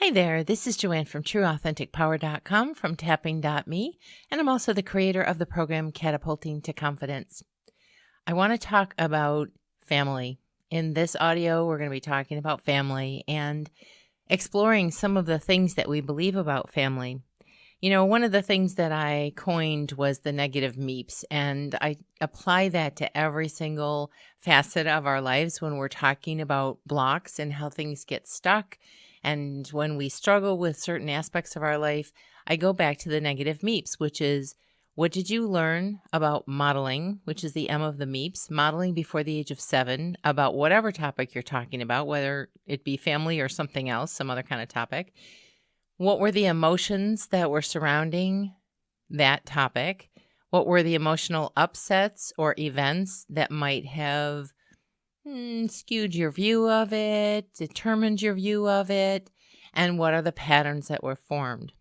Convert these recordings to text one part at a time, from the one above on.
Hi there, this is Joanne from TrueAuthenticPower.com from Tapping.me, and I'm also the creator of the program Catapulting to Confidence. I want to talk about family. In this audio, we're going to be talking about family and exploring some of the things that we believe about family. You know, one of the things that I coined was the negative meeps, and I apply that to every single facet of our lives when we're talking about blocks and how things get stuck. And when we struggle with certain aspects of our life, I go back to the negative meeps, which is, what did you learn about modeling, which is the M of the meeps, modeling before the age of 7 about whatever topic you're talking about, whether it be family or something else, some other kind of topic. What were the emotions that were surrounding that topic? What were the emotional upsets or events that might have skewed your view of it, determined your view of it, and what are the patterns that were formed?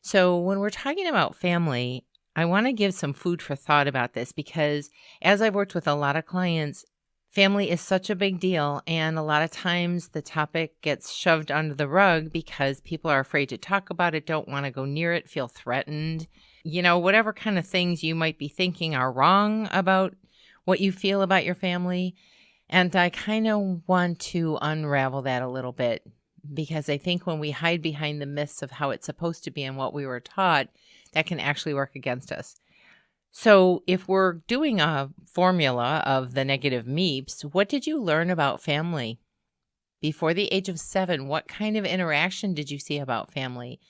So when we're talking about family, I want to give some food for thought about this because as I've worked with a lot of clients, family is such a big deal, and a lot of times the topic gets shoved under the rug because people are afraid to talk about it, don't want to go near it, feel threatened. You know, whatever kind of things you might be thinking are wrong about what you feel about your family. And I kind of want to unravel that a little bit because I think when we hide behind the myths of how it's supposed to be and what we were taught, that can actually work against us. So if we're doing a formula of the negative meeps, what did you learn about family? Before the age of 7, what kind of interaction did you see about family?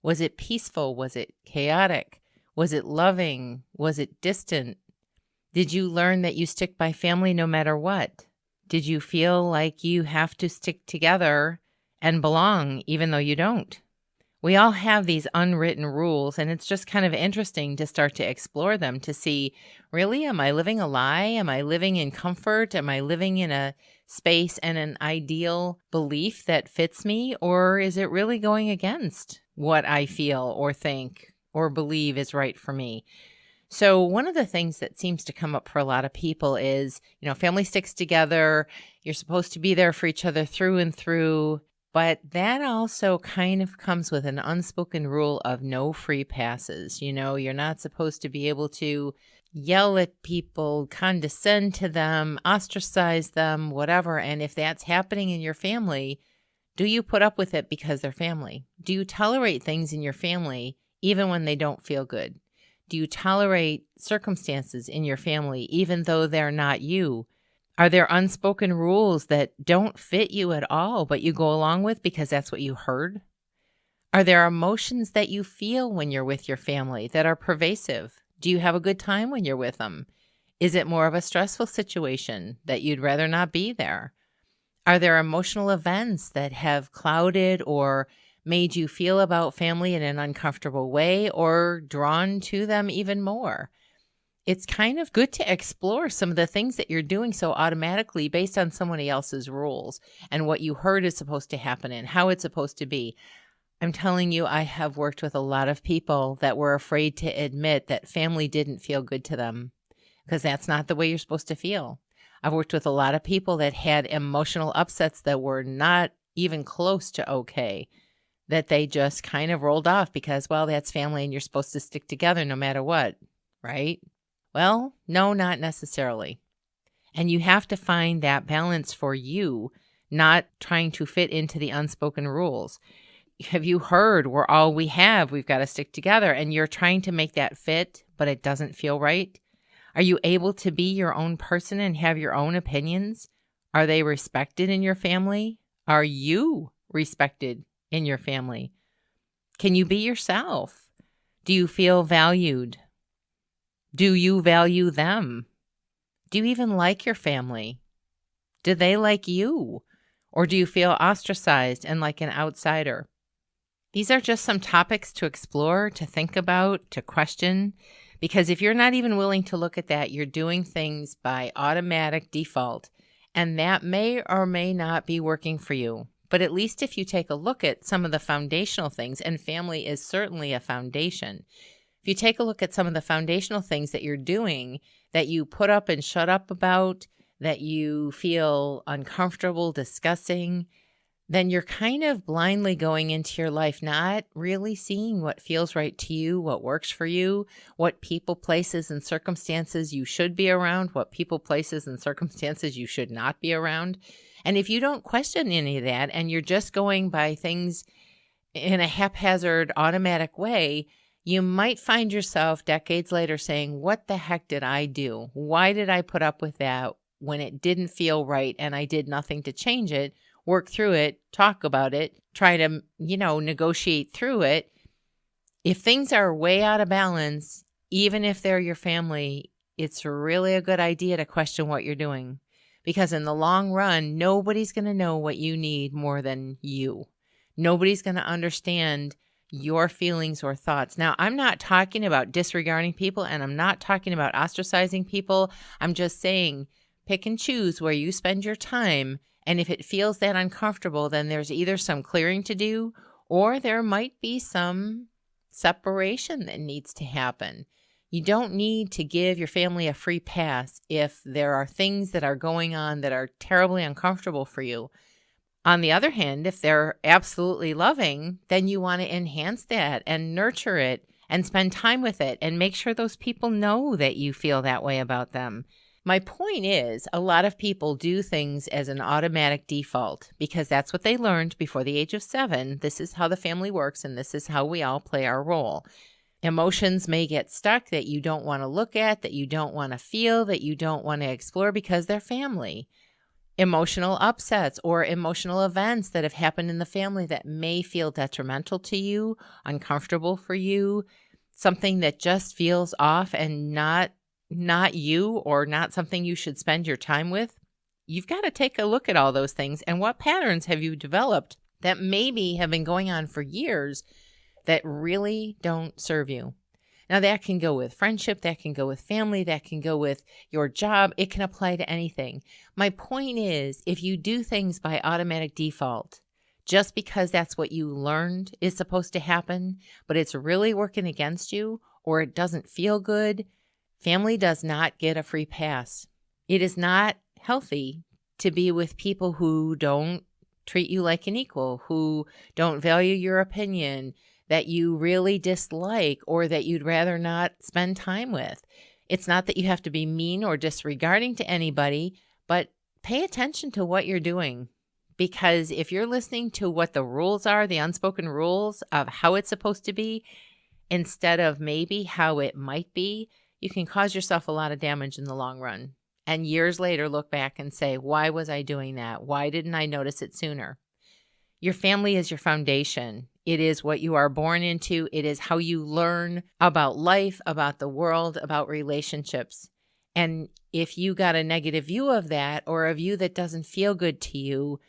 Was it peaceful? Was it chaotic? Was it loving? Was it distant? Did you learn that you stick by family no matter what? Did you feel like you have to stick together and belong even though you don't? We all have these unwritten rules, and it's just kind of interesting to start to explore them to see, really, am I living a lie? Am I living in comfort? Am I living in a space and an ideal belief that fits me? Or is it really going against what I feel or think or believe is right for me? So one of the things that seems to come up for a lot of people is, you know, family sticks together. You're supposed to be there for each other through and through. But that also kind of comes with an unspoken rule of no free passes. You know, you're not supposed to be able to yell at people, condescend to them, ostracize them, whatever. And if that's happening in your family, do you put up with it because they're family? Do you tolerate things in your family even when they don't feel good? Do you tolerate circumstances in your family even though they're not you? Are there unspoken rules that don't fit you at all, but you go along with because that's what you heard? Are there emotions that you feel when you're with your family that are pervasive? Do you have a good time when you're with them? Is it more of a stressful situation that you'd rather not be there? Are there emotional events that have clouded or made you feel about family in an uncomfortable way or drawn to them even more? It's kind of good to explore some of the things that you're doing so automatically based on somebody else's rules and what you heard is supposed to happen and how it's supposed to be. I'm telling you, I have worked with a lot of people that were afraid to admit that family didn't feel good to them because that's not the way you're supposed to feel. I've worked with a lot of people that had emotional upsets that were not even close to okay, that they just kind of rolled off because, well, that's family and you're supposed to stick together no matter what, right? Well, no, not necessarily. And you have to find that balance for you, not trying to fit into the unspoken rules. Have you heard we're all we have, we've got to stick together, and you're trying to make that fit, but it doesn't feel right? Are you able to be your own person and have your own opinions? Are they respected in your family? Are you respected in your family? Can you be yourself? Do you feel valued? Do you value them? Do you even like your family? Do they like you? Or do you feel ostracized and like an outsider? These are just some topics to explore, to think about, to question, because if you're not even willing to look at that, you're doing things by automatic default, and that may or may not be working for you. But at least if you take a look at some of the foundational things, and family is certainly a foundation, if you take a look at some of the foundational things that you're doing that you put up and shut up about, that you feel uncomfortable discussing, then you're kind of blindly going into your life, not really seeing what feels right to you, what works for you, what people, places, and circumstances you should be around, what people, places, and circumstances you should not be around. And if you don't question any of that and you're just going by things in a haphazard, automatic way, you might find yourself decades later saying, what the heck did I do? Why did I put up with that when it didn't feel right and I did nothing to change it? Work through it, talk about it, try to, negotiate through it. If things are way out of balance, even if they're your family, it's really a good idea to question what you're doing. Because in the long run, nobody's going to know what you need more than you. Nobody's going to understand your feelings or thoughts. Now, I'm not talking about disregarding people, and I'm not talking about ostracizing people. I'm just saying pick and choose where you spend your time. And if it feels that uncomfortable, then there's either some clearing to do or there might be some separation that needs to happen. You don't need to give your family a free pass if there are things that are going on that are terribly uncomfortable for you. On the other hand, if they're absolutely loving, then you want to enhance that and nurture it and spend time with it and make sure those people know that you feel that way about them. My point is, a lot of people do things as an automatic default because that's what they learned before the age of 7. This is how the family works, and this is how we all play our role. Emotions may get stuck that you don't want to look at, that you don't want to feel, that you don't want to explore because they're family. Emotional upsets or emotional events that have happened in the family that may feel detrimental to you, uncomfortable for you, something that just feels off and not you or not something you should spend your time with. You've got to take a look at all those things and what patterns have you developed that maybe have been going on for years that really don't serve you. Now, that can go with friendship, that can go with family, that can go with your job. It can apply to anything. My point is, if you do things by automatic default, just because that's what you learned is supposed to happen, but it's really working against you or it doesn't feel good, family does not get a free pass. It is not healthy to be with people who don't treat you like an equal, who don't value your opinion, that you really dislike or that you'd rather not spend time with. It's not that you have to be mean or disregarding to anybody, but pay attention to what you're doing. Because if you're listening to what the rules are, the unspoken rules of how it's supposed to be, instead of maybe how it might be, you can cause yourself a lot of damage in the long run. And years later, look back and say, why was I doing that? Why didn't I notice it sooner? Your family is your foundation. It is what you are born into. It is how you learn about life, about the world, about relationships. And if you got a negative view of that or a view that doesn't feel good to you,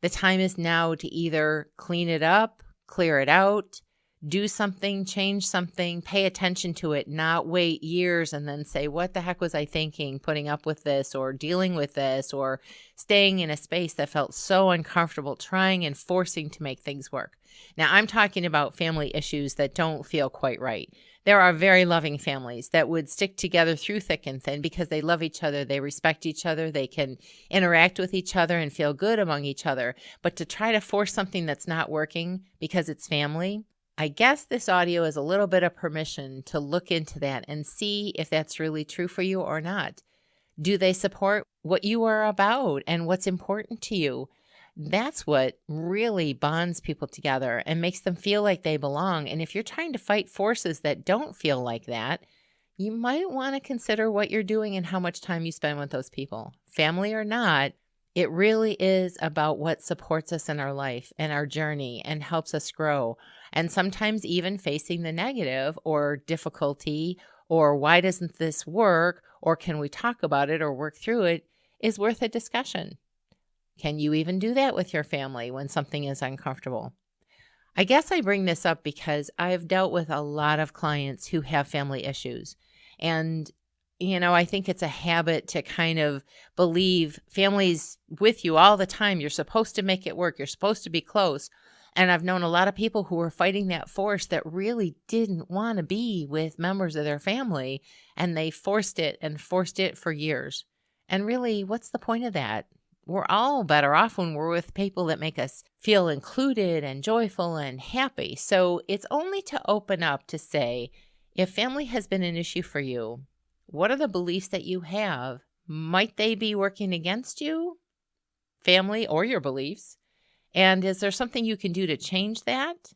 the time is now to either clean it up, clear it out, do something, change something, pay attention to it, not wait years and then say, what the heck was I thinking, putting up with this or dealing with this or staying in a space that felt so uncomfortable, trying and forcing to make things work. Now, I'm talking about family issues that don't feel quite right. There are very loving families that would stick together through thick and thin because they love each other, they respect each other, they can interact with each other and feel good among each other. But to try to force something that's not working because it's family, I guess this audio is a little bit of permission to look into that and see if that's really true for you or not. Do they support what you are about and what's important to you? That's what really bonds people together and makes them feel like they belong. And if you're trying to fight forces that don't feel like that, you might want to consider what you're doing and how much time you spend with those people. Family or not, it really is about what supports us in our life and our journey and helps us grow. And sometimes even facing the negative or difficulty or why doesn't this work or can we talk about it or work through it is worth a discussion. Can you even do that with your family when something is uncomfortable? I guess I bring this up because I've dealt with a lot of clients who have family issues. And I think it's a habit to kind of believe family's with you all the time. You're supposed to make it work. You're supposed to be close. And I've known a lot of people who were fighting that force that really didn't want to be with members of their family. And they forced it for years. And really, what's the point of that? we're all better off when we're with people that make us feel included and joyful and happy. So it's only to open up to say, if family has been an issue for you, what are the beliefs that you have? Might they be working against you, family, or your beliefs? And is there something you can do to change that?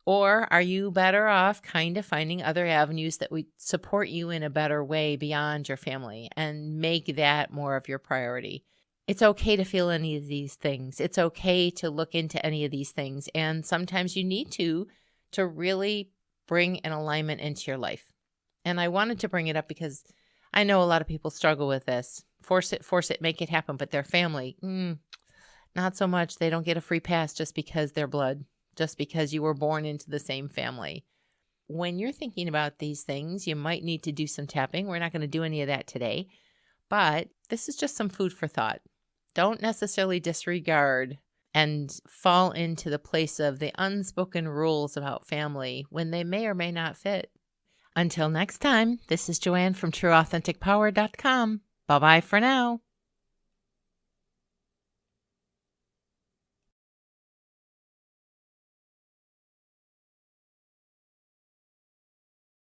Or are you better off kind of finding other avenues that would support you in a better way beyond your family and make that more of your priority? It's okay to feel any of these things. It's okay to look into any of these things. And sometimes you need to really bring an alignment into your life. And I wanted to bring it up because I know a lot of people struggle with this. Force it, make it happen. But their family, not so much. They don't get a free pass just because they're blood, just because you were born into the same family. When you're thinking about these things, you might need to do some tapping. We're not going to do any of that today. But this is just some food for thought. Don't necessarily disregard and fall into the place of the unspoken rules about family when they may or may not fit. Until next time, this is Joanne from TrueAuthenticPower.com. Bye-bye for now.